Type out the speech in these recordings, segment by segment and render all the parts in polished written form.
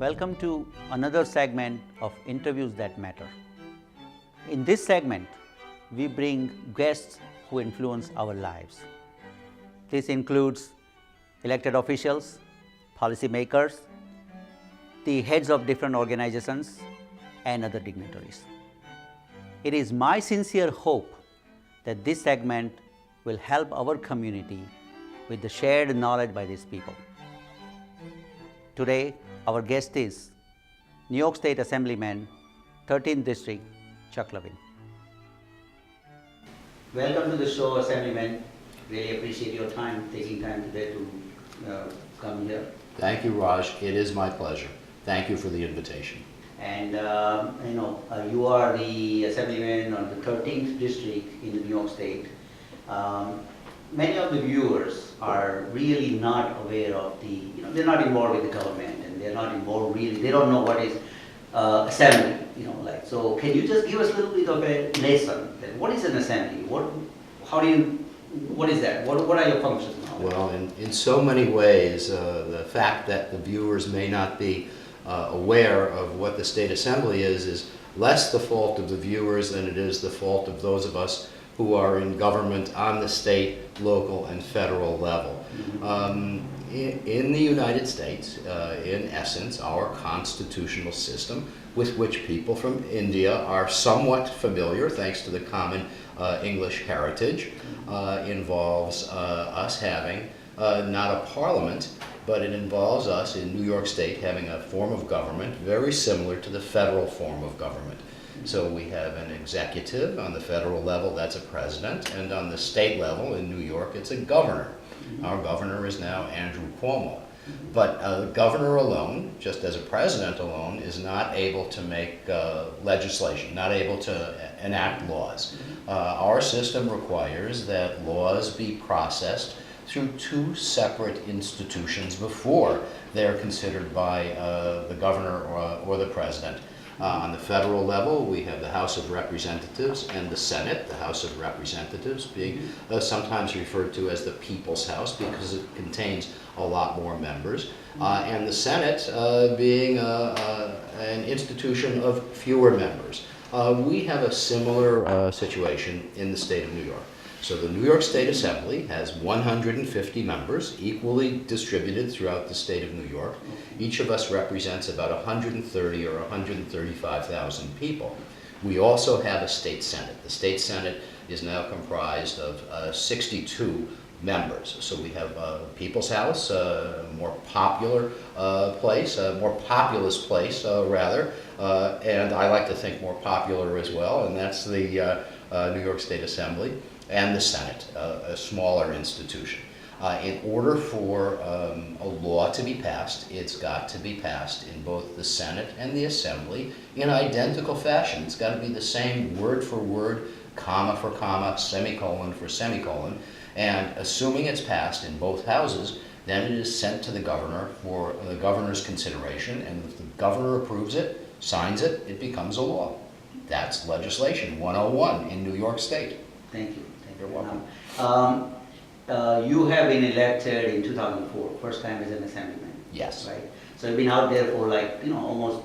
Welcome to another segment of Interviews That Matter. In this segment, we bring guests who influence our lives. This includes elected officials, policymakers, the heads of different organizations, and other dignitaries. It is my sincere hope that this segment will help our community with the shared knowledge by these people. Today, our guest is New York State Assemblyman, 13th District, Chuck Lavine. Welcome to the show, Assemblyman. Really appreciate your time, taking time today to come here. Thank you, Raj. It is my pleasure. Thank you for the invitation. And you are the Assemblyman on the 13th District in the New York State. Many of the viewers are really not aware of they're not involved with the government, and they're not involved really, they don't know what is assembly, so can you just give us a little bit of a lesson, that what is an assembly, what is that, what are your functions now? Well, in so many ways, the fact that the viewers may not be aware of what the State Assembly is less the fault of the viewers than it is the fault of those of us who are in government on the state, local, and federal level. Mm-hmm. In the United States, in essence, our constitutional system, with which people from India are somewhat familiar, thanks to the common English heritage, involves us having not a parliament, but it involves us in New York State having a form of government very similar to the federal form of government. So we have an executive on the federal level, that's a president, and on the state level in New York, it's a governor. Our governor is now Andrew Cuomo. But a governor alone, just as a president alone, is not able to make legislation, not able to enact laws. Our system requires that laws be processed through two separate institutions before they're considered by the governor or the president. On the federal level, we have the House of Representatives and the Senate, the House of Representatives being sometimes referred to as the People's House because it contains a lot more members, and the Senate being an institution of fewer members. We have a similar situation in the state of New York. So the New York State Assembly has 150 members, equally distributed throughout the state of New York. Each of us represents about 130 or 135,000 people. We also have a state senate. The state senate is now comprised of 62 members. So we have People's House, a more popular place, a more populous place rather, and I like to think more popular as well, and that's the New York State Assembly. And the Senate, a smaller institution. In order for a law to be passed, it's got to be passed in both the Senate and the Assembly in identical fashion. It's got to be the same word for word, comma for comma, semicolon for semicolon, and assuming it's passed in both houses, then it is sent to the governor for the governor's consideration, and if the governor approves it, signs it, it becomes a law. That's legislation 101 in New York State. Thank you. You're welcome. You have been elected in 2004, first time as an assemblyman. Yes. Right. So you've been out there for almost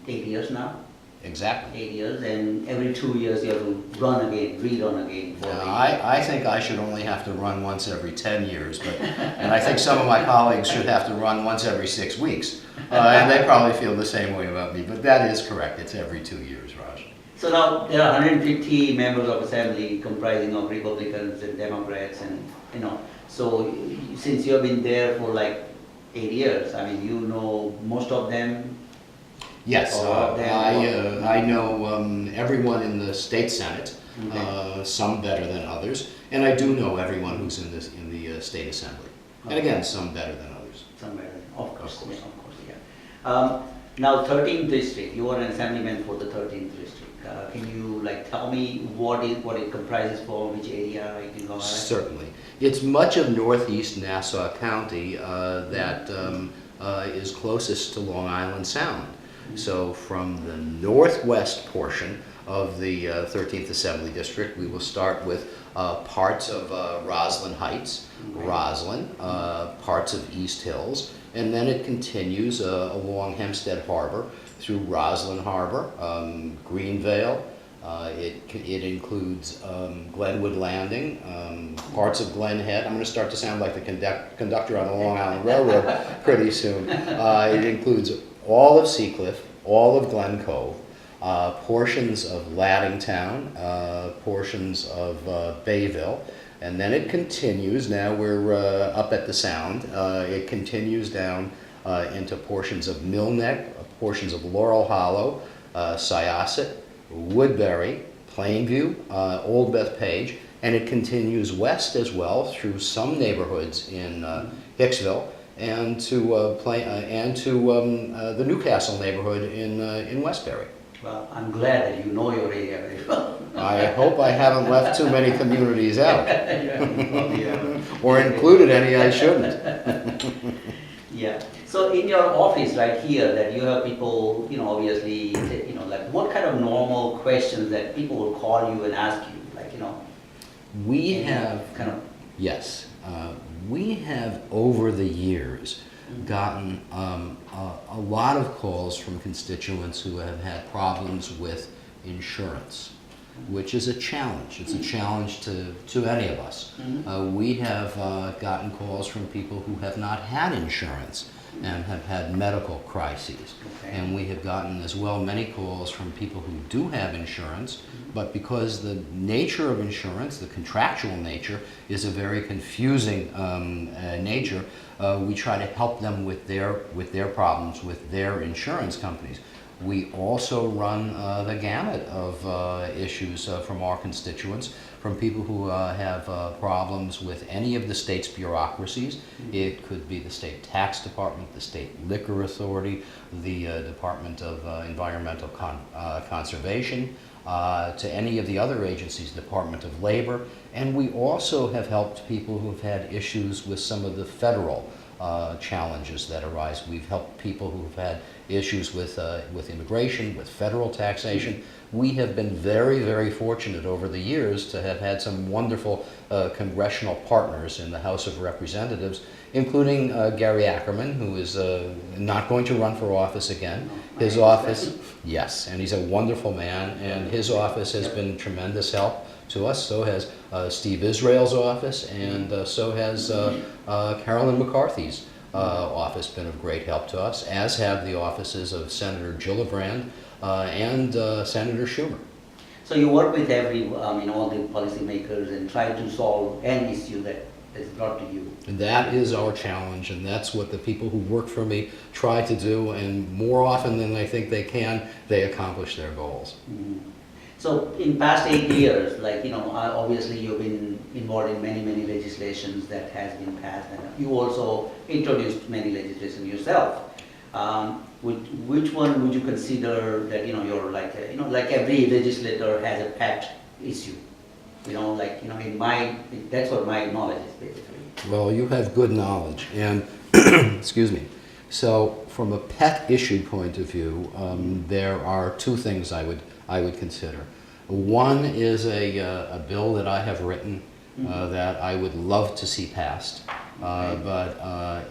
8 years now. Exactly. 8 years, and every 2 years you have to rerun again. I think I should only have to run once every 10 years, and I think some of my colleagues should have to run once every 6 weeks, and they probably feel the same way about me. But that is correct. It's every 2 years, Raj. So now there are 150 members of Assembly comprising of Republicans and Democrats, and so since you have been there for 8 years, I mean, you know most of them. Yes, I know everyone in the state senate, okay. Some better than others, and I do know everyone who's in the state assembly, okay. And again, some better than others. Some better, of course, yeah. Now, 13th district, you are an assemblyman for the 13th district. Can you tell me what it comprises for, which area you can go ahead? Certainly, it's much of northeast Nassau County that is closest to Long Island Sound. So from the northwest portion of the 13th Assembly District, we will start with parts of Roslyn Heights, Roslyn, parts of East Hills, and then it continues along Hempstead Harbor through Roslyn Harbor, Greenvale. It includes Glenwood Landing, parts of Glen Head. I'm going to start to sound like the conductor on the Long Island Railroad pretty soon. It includes all of Seacliff, all of Glen Cove, portions of Laddingtown, portions of Bayville, and then it continues. Now we're up at the Sound. It continues down into portions of Millneck, portions of Laurel Hollow, Syosset, Woodbury, Plainview, Old Bethpage, and it continues west as well through some neighborhoods in Hicksville and to the Newcastle neighborhood in Westbury. Well, I'm glad that you know your area very well. I hope I haven't left too many communities out, Yeah, you probably haven't. or included any I shouldn't. Yeah. So in your office right here, that you have people, obviously, like what kind of normal questions that people will call you and ask you, like, We any have, kind of. yes, we have over the years gotten a lot of calls from constituents who have had problems with insurance, which is a challenge. It's a challenge to any of us. We have gotten calls from people who have not had insurance and have had medical crises. Okay. And we have gotten as well many calls from people who do have insurance, but because the nature of insurance, the contractual nature, is a very confusing nature, we try to help them with their problems with their insurance companies. We also run the gamut of issues from our constituents, from people who have problems with any of the state's bureaucracies. It could be the state tax department, the state liquor authority, the Department of Environmental Conservation, to any of the other agencies, Department of Labor. And we also have helped people who have had issues with some of the federal challenges that arise. We've helped people who've had issues with immigration, with federal taxation. We have been very, very fortunate over the years to have had some wonderful congressional partners in the House of Representatives, including Gary Ackerman, who is not going to run for office again. His office, yes, and he's a wonderful man, and his office has been tremendous help to us. So has Steve Israel's office, and so has Carolyn McCarthy's office been of great help to us, as have the offices of Senator Gillibrand and Senator Schumer. So you work with all the policymakers and try to solve any issue that is brought to you. And that is our challenge, and that's what the people who work for me try to do, and more often than I think they can, they accomplish their goals. So in past 8 years, obviously you've been involved in many legislations that has been passed, and you also introduced many legislation yourself. Which one would you consider that you're like every legislator has a pet issue? That's what my knowledge is basically. Well, you have good knowledge, and excuse me. So, from a pet issue point of view, there are two things I would consider. One is a bill that I have written that I would love to see passed, but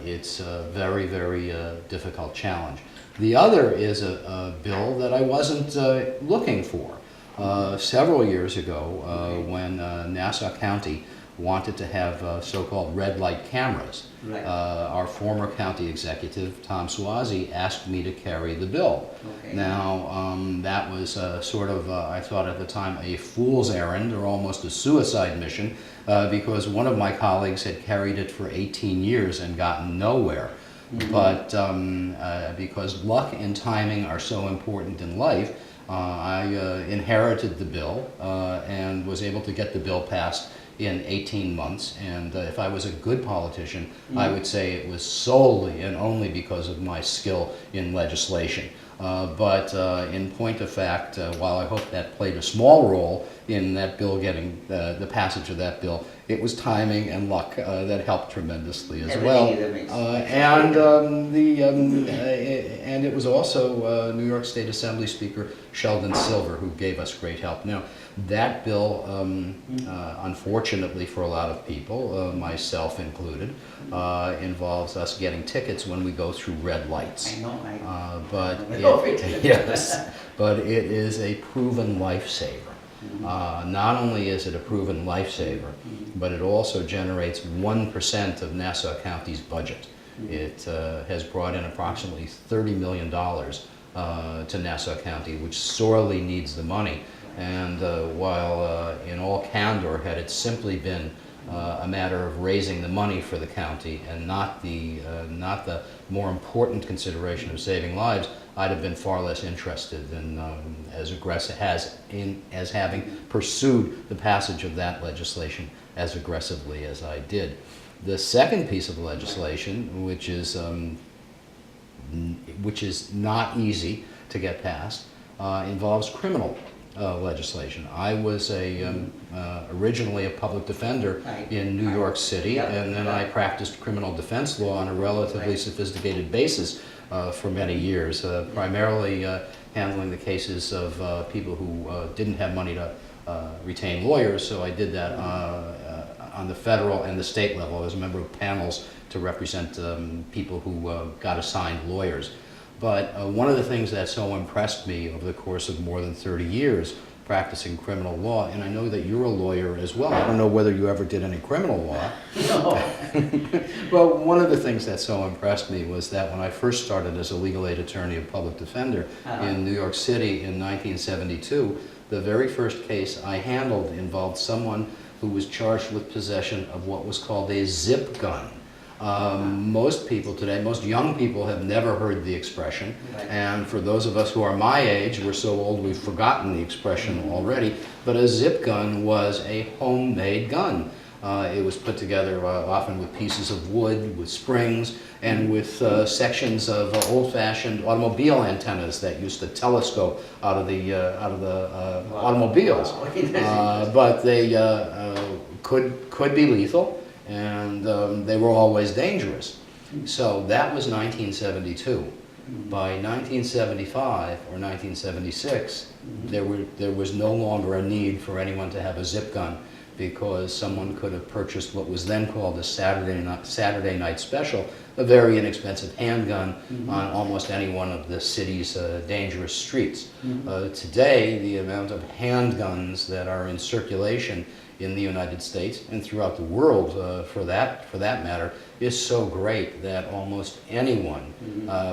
it's a very, very difficult challenge. The other is a bill that I wasn't looking for. Several years ago, when Nassau County wanted to have so-called red light cameras, Right. Our former county executive, Tom Suozzi, asked me to carry the bill. Okay. Now, that was sort of, I thought at the time, a fool's errand or almost a suicide mission, because one of my colleagues had carried it for 18 years and gotten nowhere. But because luck and timing are so important in life, I inherited the bill and was able to get the bill passed in 18 months. And if I was a good politician, I would say it was solely and only because of my skill in legislation. But in point of fact, while I hope that played a small role in that bill getting the passage of that bill, it was timing and luck that helped tremendously as well. And it was also New York State Assembly Speaker Sheldon Silver who gave us great help. Now, That bill, unfortunately for a lot of people, myself included, involves us getting tickets when we go through red lights. I know, But I know. yes, but it is a proven lifesaver. Not only is it a proven lifesaver, but it also generates 1% of Nassau County's budget. It has brought in approximately $30 million to Nassau County, which sorely needs the money. And while in all candor, had it simply been a matter of raising the money for the county and not the more important consideration of saving lives, I'd have been far less interested in as aggressive as having pursued the passage of that legislation as aggressively as I did. The second piece of legislation, which is not easy to get passed, involves criminal legislation. I was originally a public defender in New York City, and then I practiced criminal defense law on a relatively sophisticated basis for many years, primarily handling the cases of people who didn't have money to retain lawyers, so I did that on the federal and the state level. I was a member of panels to represent people who got assigned lawyers. But one of the things that so impressed me over the course of more than 30 years practicing criminal law, and I know that you're a lawyer as well. I don't know whether you ever did any criminal law. No. Well, one of the things that so impressed me was that when I first started as a legal aid attorney and public defender in New York City in 1972, the very first case I handled involved someone who was charged with possession of what was called a zip gun. Most people today, most young people have never heard the expression, and for those of us who are my age, we're so old we've forgotten the expression already, but a zip gun was a homemade gun. It was put together often with pieces of wood, with springs, and with sections of old-fashioned automobile antennas that used to telescope out of the automobiles. But they could be lethal, and they were always dangerous. So that was 1972. By 1975 or 1976, there was no longer a need for anyone to have a zip gun, because someone could have purchased what was then called a Saturday night special, a very inexpensive handgun on almost any one of the city's dangerous streets. Today, the amount of handguns that are in circulation in the United States and throughout the world, for that matter, is so great that almost anyone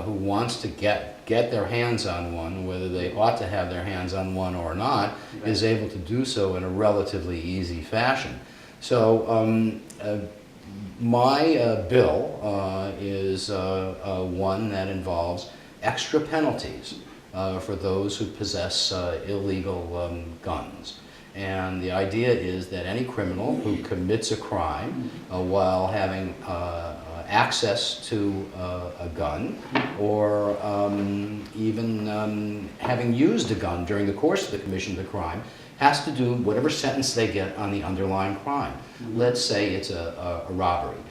who wants to get their hands on one, whether they ought to have their hands on one or not, is able to do so in a relatively easy fashion. So my bill is one that involves extra penalties for those who possess illegal guns. And the idea is that any criminal who commits a crime while having access to a gun, or even having used a gun during the course of the commission of the crime, has to do whatever sentence they get on the underlying crime. Let's say it's a robbery.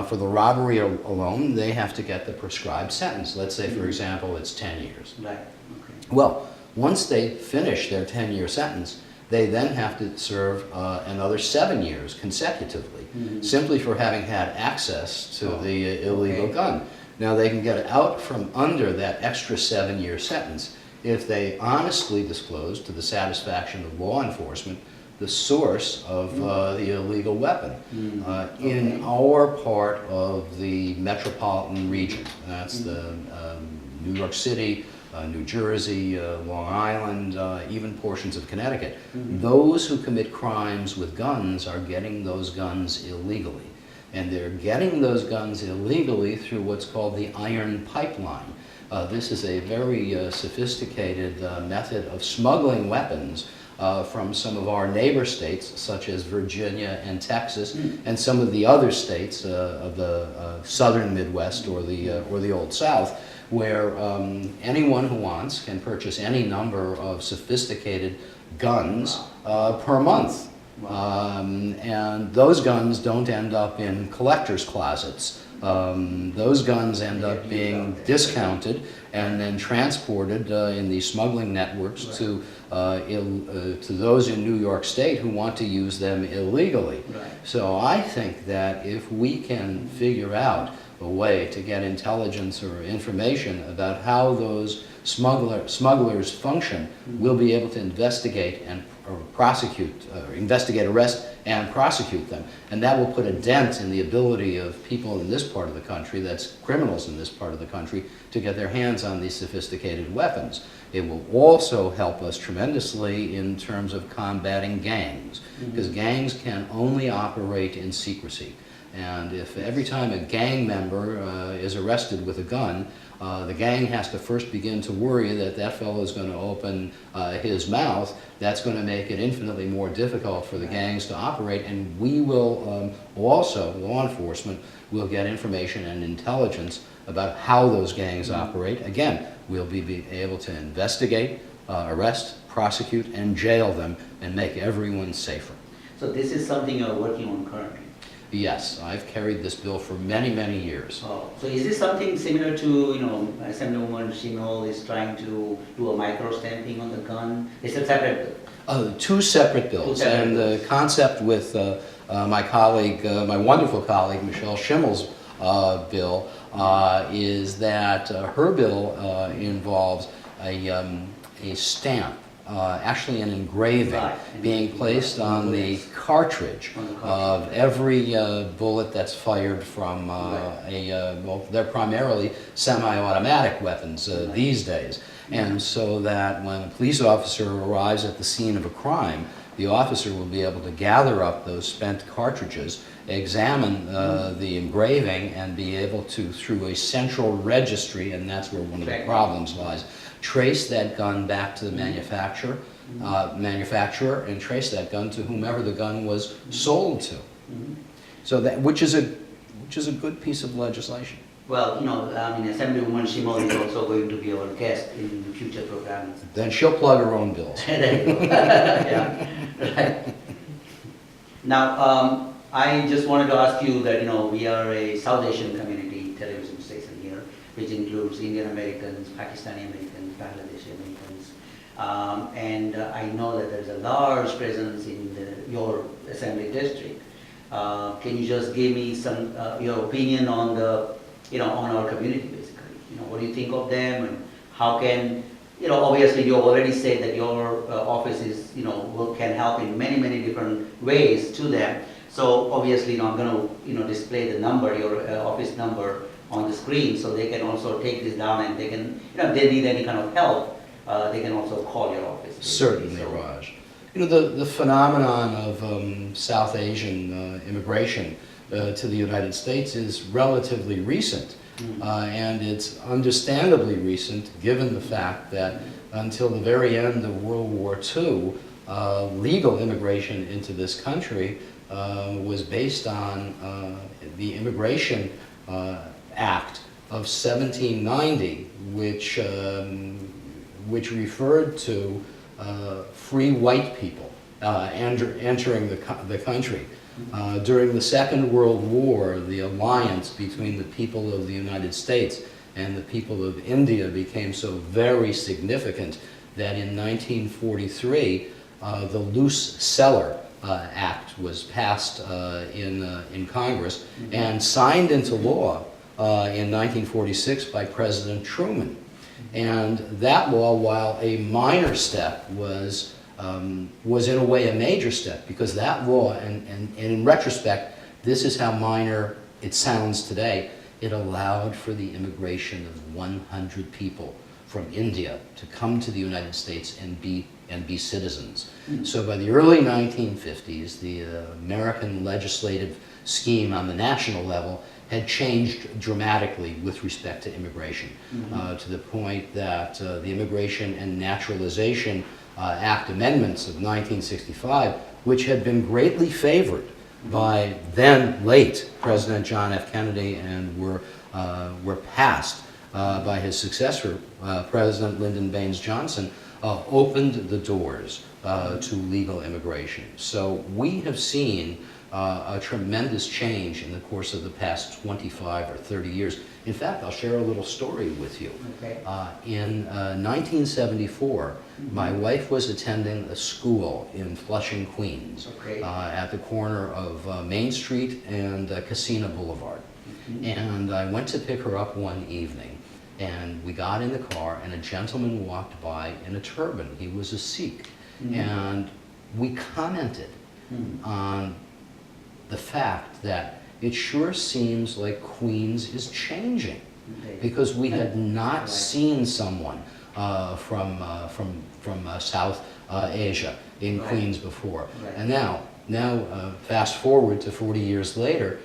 For the robbery alone, they have to get the prescribed sentence. Let's say, for example, it's 10 years. Right. Okay. Well, once they finish their 10-year sentence, they then have to serve another 7 years consecutively, simply for having had access to the illegal gun. Now, they can get out from under that extra 7-year sentence if they honestly disclose to the satisfaction of law enforcement the source of the illegal weapon. In our part of the metropolitan region, that's the New York City, New Jersey, Long Island, even portions of Connecticut, those who commit crimes with guns are getting those guns illegally. And they're getting those guns illegally through what's called the iron pipeline. This is a very sophisticated method of smuggling weapons from some of our neighbor states, such as Virginia and Texas, and some of the other states of the southern Midwest or the Old South, where anyone who wants can purchase any number of sophisticated guns per month. And those guns don't end up in collectors' closets those guns end up being discounted and then transported in these smuggling networks to those in New York State who want to use them illegally. So I think that if we can figure out a way to get intelligence or information about how those smugglers function, we'll be able to investigate and investigate, arrest, and prosecute them. And that will put a dent in the ability of people in this part of the country, that's criminals in this part of the country, to get their hands on these sophisticated weapons. It will also help us tremendously in terms of combating gangs, because gangs can only operate in secrecy. And if every time a gang member is arrested with a gun, the gang has to first begin to worry that that fellow is going to open his mouth, that's going to make it infinitely more difficult for the gangs to operate, and we will also, law enforcement, will get information and intelligence about how those gangs operate. Again, we'll be able to investigate, arrest, prosecute, and jail them, and make everyone safer. So this is something you're working on currently? Yes, I've carried this bill for many, many years. Oh, so is this something similar to, Assemblywoman Shimol is trying to do a micro-stamping on the gun? It's a separate bill? Two separate bills. And the concept with my colleague, my wonderful colleague, Michelle Schimmel's bill, is that her bill involves a stamp, actually an engraving, being placed on the cartridge of every bullet that's fired from well, they're primarily semi-automatic weapons these days. And so that when a police officer arrives at the scene of a crime, the officer will be able to gather up those spent cartridges, examine the engraving, and be able to, through a central registry, and that's where one of the problems lies, trace that gun back to the manufacturer, and trace that gun to whomever the gun was sold to. So that, which is a good piece of legislation. Well, Assemblywoman Shimol is also going to be our guest in future programs. Then she'll plug her own bills. There you go. Yeah, right. Now, I just wanted to ask you that, we are a South Asian community television station here, which includes Indian Americans, Pakistani Americans, Bangladeshi Americans. And I know that there's a large presence in your assembly district. Can you just give me some your opinion on the on our community, basically? What do you think of them, and how can obviously you already said that your office is can help in many different ways to them. So obviously I'm going to display the number, your office number, on the screen, so they can also take this down, and they can if they need any kind of help, they can also call your office. Certainly, Raj. The phenomenon of South Asian immigration to the United States is relatively recent, and it's understandably recent given the fact that until the very end of World War II, legal immigration into this country was based on the Immigration Act of 1790, which referred to free white people entering the country. During the Second World War, the alliance between the people of the United States and the people of India became so very significant that in 1943, the Loose Cellar Act was passed in Congress and signed into law in 1946 by President Truman. And that law, while a minor step, was in a way a major step, because that law, and in retrospect, this is how minor it sounds today, it allowed for the immigration of 100 people from India to come to the United States and be citizens. So by the early 1950s, the American legislative scheme on the national level had changed dramatically with respect to immigration, to the point that the Immigration and Naturalization Act amendments of 1965, which had been greatly favored by then late President John F. Kennedy and were passed by his successor, President Lyndon Baines Johnson, opened the doors to legal immigration. So we have seen a tremendous change in the course of the past 25 or 30 years. In fact, I'll share a little story with you. Okay. In 1974, my wife was attending a school in Flushing, Queens, Okay. at the corner of Main Street and Casino Boulevard. And I went to pick her up one evening, and we got in the car, and a gentleman walked by in a turban. He was a Sikh. And we commented on the fact that it sure seems like Queens is changing, because we had not seen someone from South Asia in Queens before. And now fast forward to 40 years later,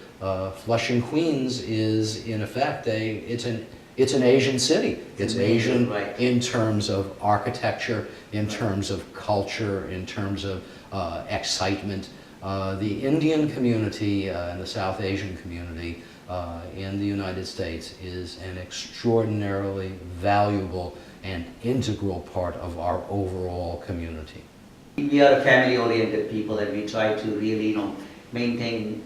Flushing, Queens is in effect it's an Asian city. It's Asian in terms of architecture, in terms of culture, in terms of excitement. The Indian community and the South Asian community in the United States is an extraordinarily valuable and integral part of our overall community. We are a family-oriented people, and we try to really, maintain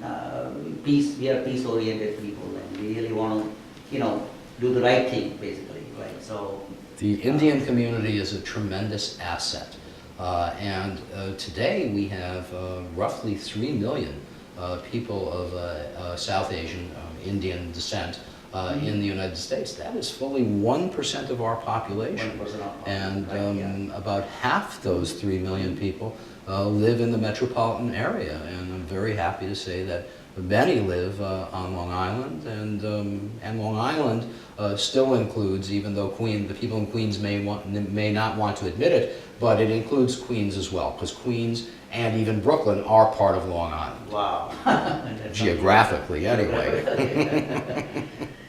peace. We are peace-oriented people, and we really want to, do the right thing, basically, right? So the Indian community is a tremendous asset, and today we have roughly 3 million people of South Asian Indian descent in the United States. That is fully 1% of our population. 1% of our And population, about half those 3 million people live in the metropolitan area. And I'm very happy to say that many live on Long Island, and Long Island still includes, even though the people in Queens may not want to admit it, but it includes Queens as well, because Queens and even Brooklyn are part of Long Island. Wow. Geographically, anyway.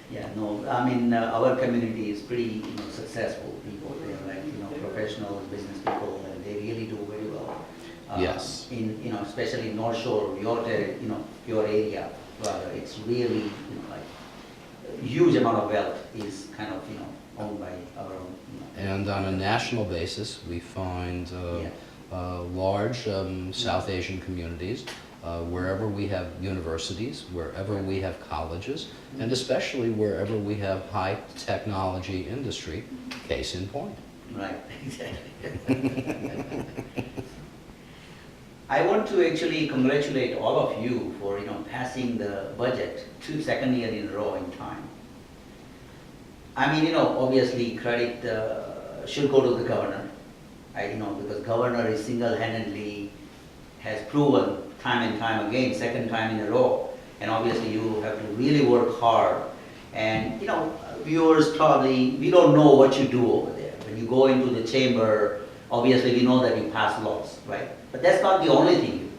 Yeah, no, I mean, our community is pretty, successful people. They're like, professional business people, and they really do very well. Yes. In, especially North Shore, your area, rather, it's really, like, a huge amount of wealth is kind of, owned by our own, And on a national basis, we find large South Asian communities wherever we have universities, wherever we have colleges, and especially wherever we have high technology industry, case in point. Right, exactly. I want to actually congratulate all of you for, passing the budget second year in a row in time. I mean, obviously credit should go to the governor. Because governor is single-handedly has proven time and time again, second time in a row. And obviously you have to really work hard. And, viewers probably, we don't know what you do over there. When you go into the chamber, obviously we know that you pass laws, right? But that's not the only thing you do.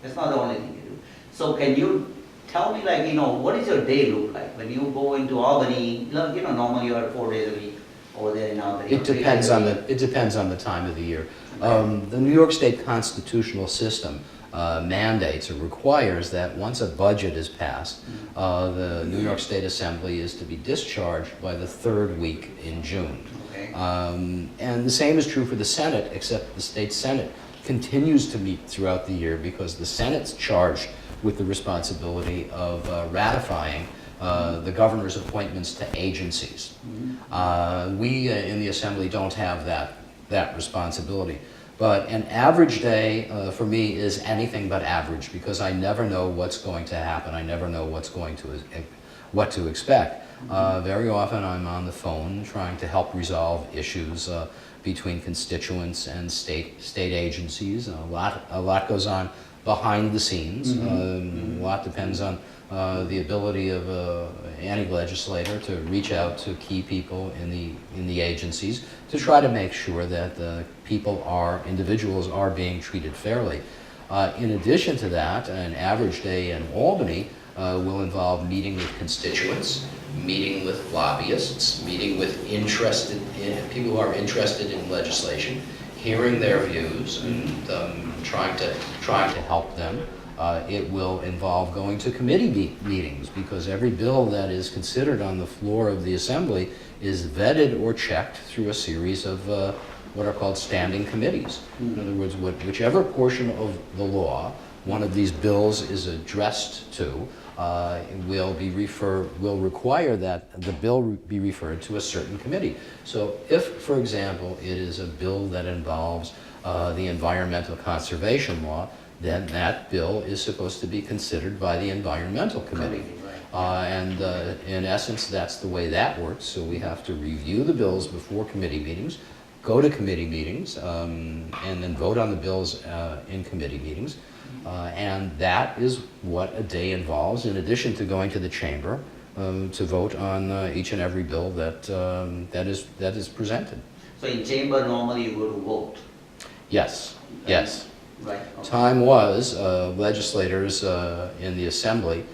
That's not the only thing you do. So can you tell me, like, what does your day look like when you go into Albany? Normally you are 4 days a week over there in Albany. It depends on the time of the year. The New York State constitutional system mandates or requires that once a budget is passed, the New York State Assembly is to be discharged by the 3rd week in June. Okay. And the same is true for the Senate, except the state Senate continues to meet throughout the year because the Senate's charged with the responsibility of ratifying the governor's appointments to agencies. We in the Assembly don't have that responsibility. But an average day for me is anything but average, because I never know what's going to happen. I never know what to expect. Very often I'm on the phone trying to help resolve issues between constituents and state agencies. A lot goes on behind the scenes. A lot depends on the ability of any legislator to reach out to key people in the agencies to try to make sure that the individuals are being treated fairly. In addition to that, an average day in Albany will involve meeting with constituents, meeting with lobbyists, meeting with people who are interested in legislation, hearing their views, and trying to help them. It will involve going to committee meetings, because every bill that is considered on the floor of the Assembly is vetted or checked through a series of what are called standing committees. In other words, whichever portion of the law one of these bills is addressed to will require that the bill be referred to a certain committee. So if, for example, it is a bill that involves the environmental conservation law, then that bill is supposed to be considered by the environmental committee. And in essence, that's the way that works. So we have to review the bills before committee meetings, go to committee meetings, and then vote on the bills in committee meetings. And that is what a day involves, in addition to going to the chamber to vote on each and every bill that is presented. So in chamber, normally you go to vote? Yes, yes. Right. Okay. Time was, legislators in the Assembly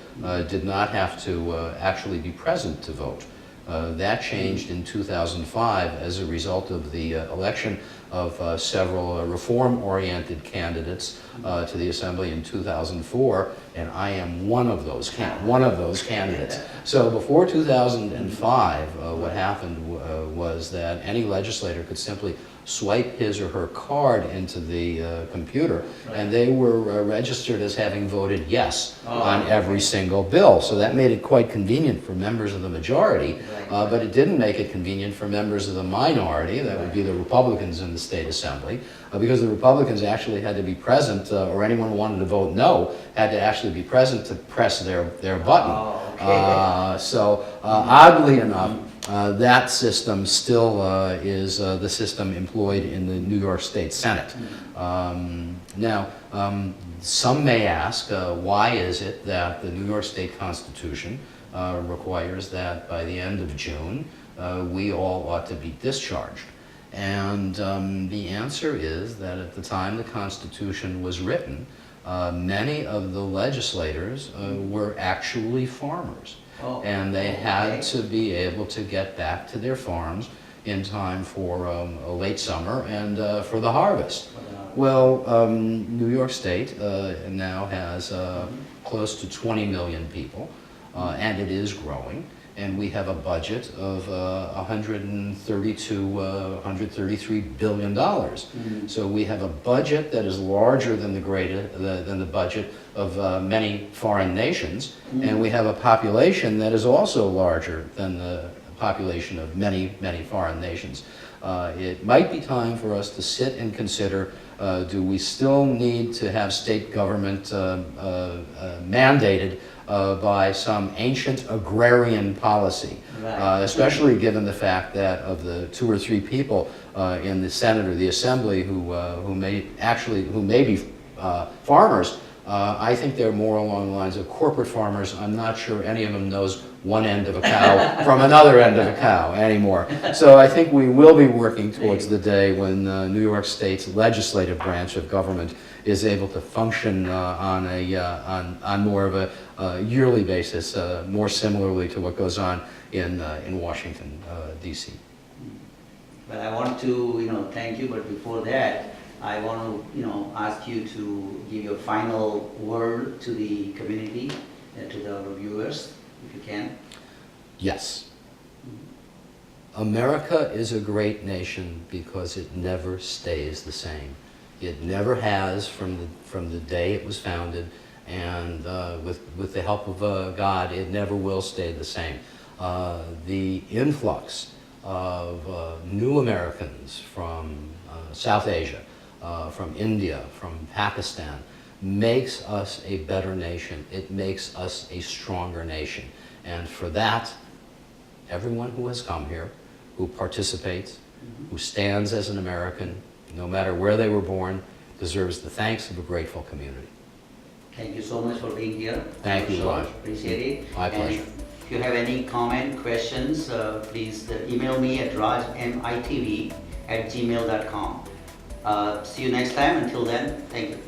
did not have to actually be present to vote. That changed in 2005 as a result of the election of several reform-oriented candidates to the Assembly in 2004, and I am one of those candidates. So before 2005, what happened was that any legislator could simply swipe his or her card into the computer, and they were registered as having voted yes on every single bill. So that made it quite convenient for members of the majority, but it didn't make it convenient for members of the minority, that would be the Republicans in the state assembly, because the Republicans actually had to be present, or anyone who wanted to vote no had to actually be present to press their button. Oddly enough, that system still is the system employed in the New York State Senate. Now, some may ask, why is it that the New York State Constitution requires that by the end of June, we all ought to be discharged? And the answer is that at the time the Constitution was written, many of the legislators were actually farmers. And they had to be able to get back to their farms in time for a late summer and for the harvest. Well, New York State now has close to 20 million people, and it is growing. And we have a budget of $133 billion. So we have a budget that is larger than the budget of many foreign nations, and we have a population that is also larger than the population of many foreign nations. It might be time for us to sit and consider, do we still need to have state government mandated by some ancient agrarian policy, especially given the fact that of the 2 or 3 people in the Senate or the Assembly who may be farmers. I think they're more along the lines of corporate farmers. I'm not sure any of them knows one end of a cow from another end of a cow anymore. So I think we will be working towards the day when New York State's legislative branch of government is able to function on more of a yearly basis, more similarly to what goes on in Washington, D.C. Well, I want to thank you, but before that, I want to ask you to give your final word to the community, to the viewers, if you can. Yes. America is a great nation because it never stays the same. It never has from the day it was founded, and with the help of God, it never will stay the same. The influx of new Americans from South Asia, from India, from Pakistan, makes us a better nation. It makes us a stronger nation. And for that, everyone who has come here, who participates, who stands as an American, no matter where they were born, deserves the thanks of a grateful community. Thank you so much for being here. Thank you, Raj. Appreciate it. My pleasure. If you have any comment, questions, please email me at rajmitv@gmail.com. See you next time. Until then, thank you.